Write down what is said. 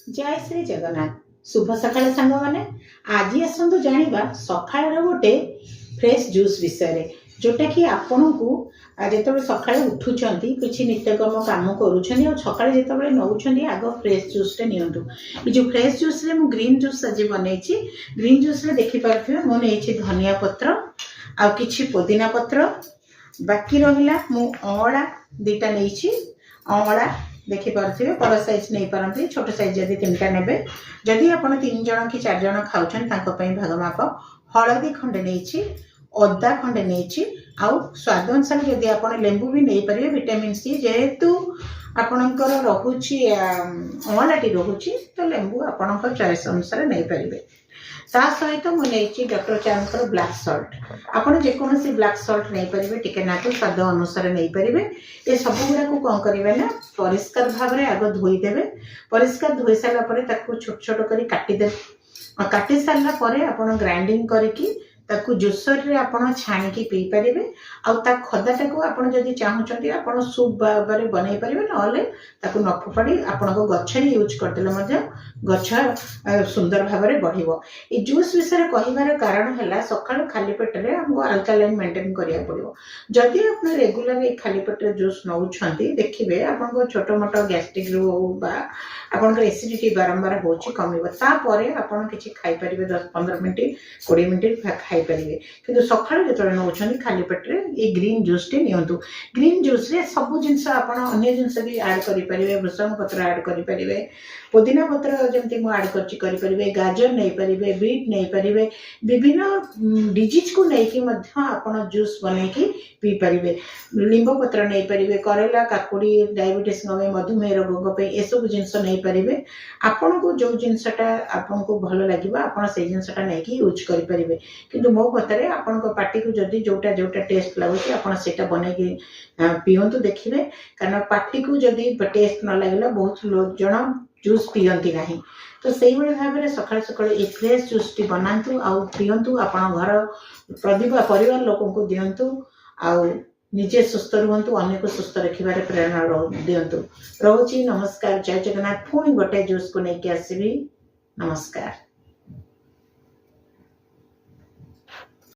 जय श्री जगन्नाथ शुभ सकाळ सांग मैंने आज आसतु जाना सकाळ गोटे फ्रेश जूस विषय जोटा कि आपण को जो सका उठुंट किसी नित्यकर्म कम कर सका जो नौ आग फ्रेश जूस नियंतु ये जो फ्रेश जूस रे मु ग्रीन जूस आज बनई ग्रीन जूस रे देखिपे मुझे धनिया पत्र आ कि पुदीना पत्र बाकी रहा मु अँला दीटा नहीं अँला देखिपे बड़ साइज नहीं पारती छोट साइज जदि 3टा ने जदि आप 3 जन कि 4 जन खाऊन भागमाप हलदी खंडे नहीं अदा खंडे नहीं आउ स्वाद अनुसार जदि आप लेंबू भी नहीं पारे विटामिन सी जेहेतु आपणकर रोची अँलाटी रोचे तो लेंबू आपण चॉइस अनुसार नहीं पारे ता सहित मुझे डॉक्टर चार ब्लैक सॉल्ट आपड़ जेकोसी ब्लैक सॉल्ट नहीं पारे टिके नाकु स्वाद अनुसार नहीं पारे ये सब गुड़ा कौन करेंगे ना परिष्कार भाव में आग धोईदेवे परिष्कार धोई सारापर छोट छोट कर काटिदे काटि सारापर आप ग्राइंडिंग करके जूसर रे आपण छाणिकी पी पारे आ खदाटा को आपड़ जदि चाहूँगी आप सूप भाव बनई पारे ना न फोपाड़ी आपण गचर यूज करदे गछ सुंदर भाव में बढ़ ये जूस विषय कहार कारण है सका खाली पेटे आमको अल्कालाइन मेंटेन करा पड़ो जदि आप रेगुलर खाली पेटे जूस नौ देखिए आपको छोट मोट गैस्ट्रिक आपंकर एसिडिटी बारंबार हो कमिपर आप किसी खाईपर 10-15 मिनट 20 मिनट खाईपर कि सका जो नौ खाली पेटे ये ग्रीन जूस टी नियंतु ग्रीन जूस रे सब जिनस आप अन्य जिनस भी ऐड करेंगे भृषंग पत्र ऐड करेंगे पुदीना पत्र जमी मुझे करेंगे गाजर नहीं पारे बीट नहीं पारे विभिन्न डिजीज को लेकिन आप जूस बनईकी पी पारे लिंब पत्र नहीं पारे करेला काकुड़ी डायबिटीज मधुमेह रोग ये सब जिनस नहीं पारे आपन को जो जिनसटा आपको भल लगे आप जिनसटा नहीं यूज करेंगे किंतु मो मत आपण पार्टी को जदि जोटा जोटा टेस्ट लगुच आप बनई पींतु देखिए कारण पार्टी को जदि टेस्ट न लगे बहुत लोग जन जूस पीती ना तो से भाव में सका सका ये फ्रेश जूस टी बनातु आउ पींतु आपण घर परिवार लोक को दिंतु आउ निजे सुस्थ रुहतु अन्य को सुस्थ रखिबार प्रेरणा दिंतु रोची नमस्कार जय जगन्नाथ पुणी गोटे जूस को लेकिन आसबि नमस्कार।